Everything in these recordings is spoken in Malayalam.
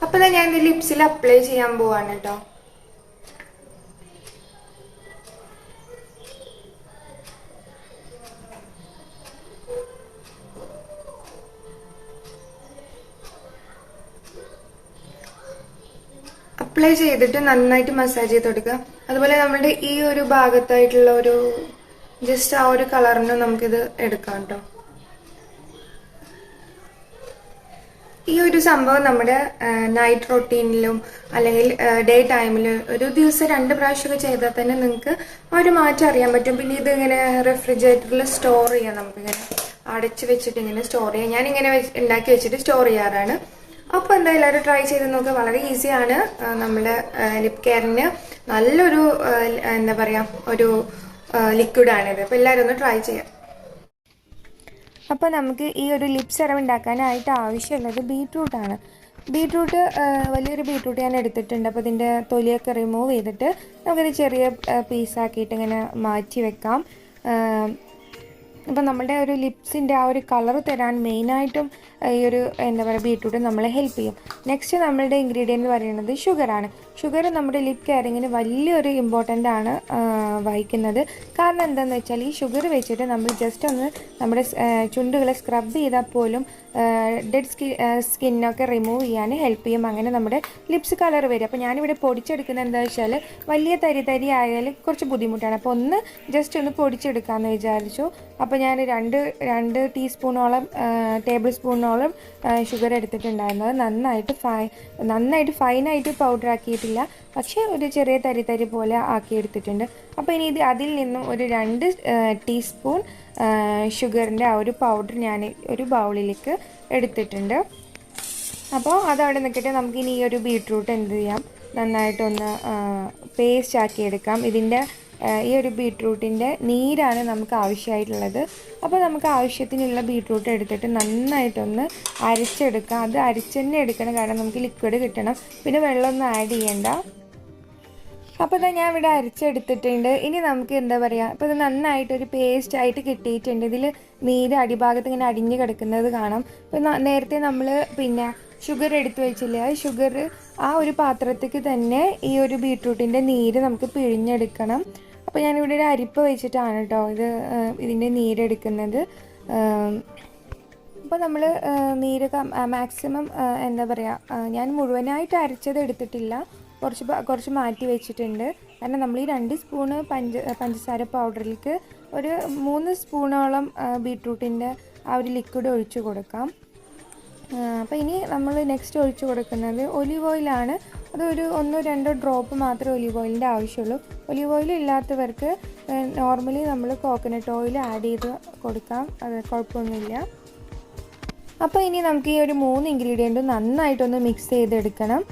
അപ്പോൾ ഞാൻ ഇത് ലിപ്സിൽ അപ്ലൈ ചെയ്യാൻ പോവാണ് കേട്ടോ. അപ്ലൈ ചെയ്തിട്ട് നന്നായിട്ട് മസാജ് ചെയ്ത് കൊടുക്കുക. അതുപോലെ നമ്മുടെ ഈ ഒരു ഭാഗത്തായിട്ടുള്ള ഒരു ജസ്റ്റ് ആ ഒരു കളറിന് നമുക്കിത് എടുക്കാം കേട്ടോ. ഈ ഒരു സംഭവം നമ്മുടെ നൈറ്റ് റൊട്ടീനിലും അല്ലെങ്കിൽ ഡേ ടൈമിൽ ഒരു ദിവസം 2 പ്രാവശ്യമൊക്കെ ചെയ്താൽ തന്നെ നിങ്ങൾക്ക് ഒരു മാറ്റം അറിയാൻ പറ്റും. പിന്നെ ഇതിങ്ങനെ റെഫ്രിജറേറ്ററിൽ സ്റ്റോർ ചെയ്യാം. നമുക്കിങ്ങനെ അടച്ചു വെച്ചിട്ട് ഇങ്ങനെ സ്റ്റോർ ചെയ്യാം. ഞാനിങ്ങനെ ഉണ്ടാക്കി വെച്ചിട്ട് സ്റ്റോർ ചെയ്യാറാണ്. അപ്പോൾ എന്താ എല്ലാവരും ട്രൈ ചെയ്ത് നോക്കുക. വളരെ ഈസിയാണ്. നമ്മുടെ ലിപ് കെയറിന് നല്ലൊരു എന്താ പറയുക ഒരു ലിക്വിഡാണിത്. അപ്പോൾ എല്ലാവരും ഒന്ന് ട്രൈ ചെയ്യാം. അപ്പോൾ നമുക്ക് ഈ ഒരു ലിപ് സെറം ഉണ്ടാക്കാനായിട്ട് ആവശ്യമുള്ളത് ബീട്രൂട്ടാണ്. ബീട്രൂട്ട് വലിയൊരു ബീട്രൂട്ട് ഞാൻ എടുത്തിട്ടുണ്ട്. അപ്പോൾ ഇതിൻ്റെ തൊലിയൊക്കെ റിമൂവ് ചെയ്തിട്ട് നമുക്കിത് ചെറിയ പീസാക്കിയിട്ട് ഇങ്ങനെ മാറ്റി വെക്കാം. അപ്പോൾ നമ്മുടെ ഒരു ലിപ്സിൻ്റെ ആ ഒരു കളർ തരാൻ മെയിനായിട്ടും ഈ ഒരു എന്താ പറയുക ബീട്രൂട്ട് നമ്മളെ ഹെൽപ്പ് ചെയ്യും. നെക്സ്റ്റ് നമ്മളുടെ ഇൻഗ്രീഡിയൻറ്റ് പറയുന്നത് ഷുഗറാണ്. ഷുഗർ നമ്മുടെ ലിപ് കെയറിങ്ങിന് വലിയൊരു ഇമ്പോർട്ടൻ്റ് ആണ് വഹിക്കുന്നത്. കാരണം എന്താണെന്ന് വെച്ചാൽ ഈ ഷുഗർ വെച്ചിട്ട് നമ്മൾ ജസ്റ്റ് ഒന്ന് നമ്മുടെ ചുണ്ടുകളെ സ്ക്രബ് ചെയ്താൽ പോലും ഡെഡ് സ്കിന്നൊക്കെ റിമൂവ് ചെയ്യാൻ ഹെൽപ്പ് ചെയ്യും. അങ്ങനെ നമ്മുടെ ലിപ്സ് കളർ വരും. അപ്പോൾ ഞാനിവിടെ പൊടിച്ചെടുക്കുന്നത് എന്താ വെച്ചാൽ വലിയ തരി ആയാൽ കുറച്ച് ബുദ്ധിമുട്ടാണ്. അപ്പോൾ ഒന്ന് ജസ്റ്റ് ഒന്ന് പൊടിച്ചെടുക്കാമെന്ന് വിചാരിച്ചു. അപ്പോൾ ഞാൻ രണ്ട് ടീസ്പൂണോളം ടേബിൾ സ്പൂണോളം ഷുഗർ എടുത്തിട്ടുണ്ടായിരുന്നത്. നന്നായിട്ട് ഫൈനായിട്ട് പൗഡർ ആക്കിയിട്ടില്ല, പക്ഷേ ഒരു ചെറിയ തരി പോലെ ആക്കിയെടുത്തിട്ടുണ്ട്. അപ്പോൾ ഇനി അതിൽ നിന്നും ഒരു 2 ടീസ്പൂൺ ഷുഗറിൻ്റെ ആ ഒരു പൗഡർ ഞാൻ ഒരു ബൗളിലേക്ക് എടുത്തിട്ടുണ്ട്. അപ്പോൾ അതവിടെ നിൽക്കട്ടെ. നമുക്കിനി ഈ ഒരു ബീട്രൂട്ട് എന്ത് ചെയ്യാം, നന്നായിട്ടൊന്ന് പേസ്റ്റ് ആക്കിയെടുക്കാം. ഇതിൻ്റെ ഈ ഒരു ബീട്രൂട്ടിൻ്റെ നീരാണ് നമുക്ക് ആവശ്യമായിട്ടുള്ളത്. അപ്പോൾ നമുക്ക് ആവശ്യത്തിനുള്ള ബീട്രൂട്ട് എടുത്തിട്ട് നന്നായിട്ടൊന്ന് അരച്ചെടുക്കാം. അത് അരച്ച് തന്നെ എടുക്കണം, കാരണം നമുക്ക് ലിക്വിഡ് കിട്ടണം. പിന്നെ വെള്ളമൊന്നും ആഡ് ചെയ്യണ്ട. അപ്പോൾ ഇതാ ഞാൻ ഇവിടെ അരച്ചെടുത്തിട്ടുണ്ട്. ഇനി നമുക്ക് എന്താ പറയുക, അപ്പോൾ ഇത് നന്നായിട്ടൊരു പേസ്റ്റായിട്ട് കിട്ടിയിട്ടുണ്ട്. ഇതിൽ നീര് അടിഭാഗത്ത് ഇങ്ങനെ അടിഞ്ഞ് കിടക്കുന്നത് കാണാം. അപ്പോൾ നേരത്തെ നമ്മൾ പിന്നെ ഷുഗർ എടുത്ത് വെച്ചില്ല, ഷുഗർ ആ ഒരു പാത്രത്തേക്ക് തന്നെ ഈ ഒരു ബീട്രൂട്ടിൻ്റെ നീര് നമുക്ക് പിഴിഞ്ഞെടുക്കണം. അപ്പോൾ ഞാനിവിടെ ഒരു അരിപ്പ വെച്ചിട്ടാണ് കേട്ടോ ഇതിൻ്റെ നീരെടുക്കുന്നത്. അപ്പോൾ നമ്മൾ നീരൊക്കെ മാക്സിമം എന്താ പറയുക, ഞാൻ മുഴുവനായിട്ട് അരച്ചത് എടുത്തിട്ടില്ല, കുറച്ച് മാറ്റി വെച്ചിട്ടുണ്ട്. കാരണം നമ്മൾ ഈ 2 സ്പൂണ് പഞ്ചസാര പൗഡറിലേക്ക് ഒരു 3 സ്പൂണോളം ബീട്രൂട്ടിൻ്റെ ആ ഒരു ലിക്വിഡ് ഒഴിച്ച് കൊടുക്കാം. അപ്പോൾ ഇനി നമ്മൾ നെക്സ്റ്റ് ഒഴിച്ച് കൊടുക്കുന്നത് ഒലിവ് ഓയിലാണ്. അതൊരു 1-2 ഡ്രോപ്പ് മാത്രമേ ഒലിവ് ഓയിലിൻ്റെ ആവശ്യമുള്ളൂ. ഒലിവ് ഓയിൽ ഇല്ലാത്തവർക്ക് നോർമലി നമ്മൾ കോക്കനട്ട് ഓയിൽ ആഡ് ചെയ്ത് കൊടുക്കാം, അത് കുഴപ്പമൊന്നുമില്ല. അപ്പോൾ ഇനി നമുക്ക് ഈ ഒരു 3 ഇൻഗ്രീഡിയൻറ്റും നന്നായിട്ടൊന്ന് മിക്സ് ചെയ്തെടുക്കണം.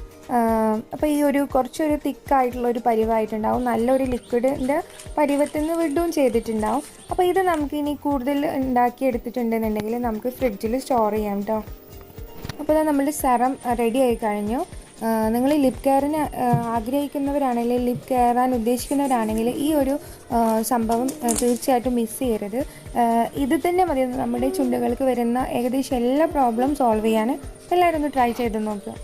അപ്പോൾ ഈ ഒരു കുറച്ചൊരു തിക്കായിട്ടുള്ളൊരു പരിവായിട്ടുണ്ടാവും, നല്ലൊരു ലിക്വിഡിൻ്റെ പരുവത്തിൽ നിന്ന് വിടുകയും ചെയ്തിട്ടുണ്ടാവും. അപ്പോൾ ഇത് നമുക്ക് ഇനി കൂടുതൽ ഉണ്ടാക്കി എടുത്തിട്ടുണ്ടെന്നുണ്ടെങ്കിൽ നമുക്ക് ഫ്രിഡ്ജിൽ സ്റ്റോർ ചെയ്യാം കേട്ടോ. അപ്പോൾ ഇത് നമ്മുടെ സെറം റെഡി ആയി കഴിഞ്ഞു. നിങ്ങൾ ലിപ് കെയറിന് ആഗ്രഹിക്കുന്നവരാണെങ്കിൽ, ലിപ് കെയറാൻ ഉദ്ദേശിക്കുന്നവരാണെങ്കിൽ ഈ ഒരു സംഭവം തീർച്ചയായിട്ടും മിസ് ചെയ്യരുത്. ഇത് തന്നെ മതി നമ്മുടെ ചുണ്ടുകൾക്ക് വരുന്ന ഏകദേശം എല്ലാ പ്രോബ്ലം സോൾവ് ചെയ്യാൻ. എല്ലാവരും ഒന്ന് ട്രൈ ചെയ്ത് നോക്കുക.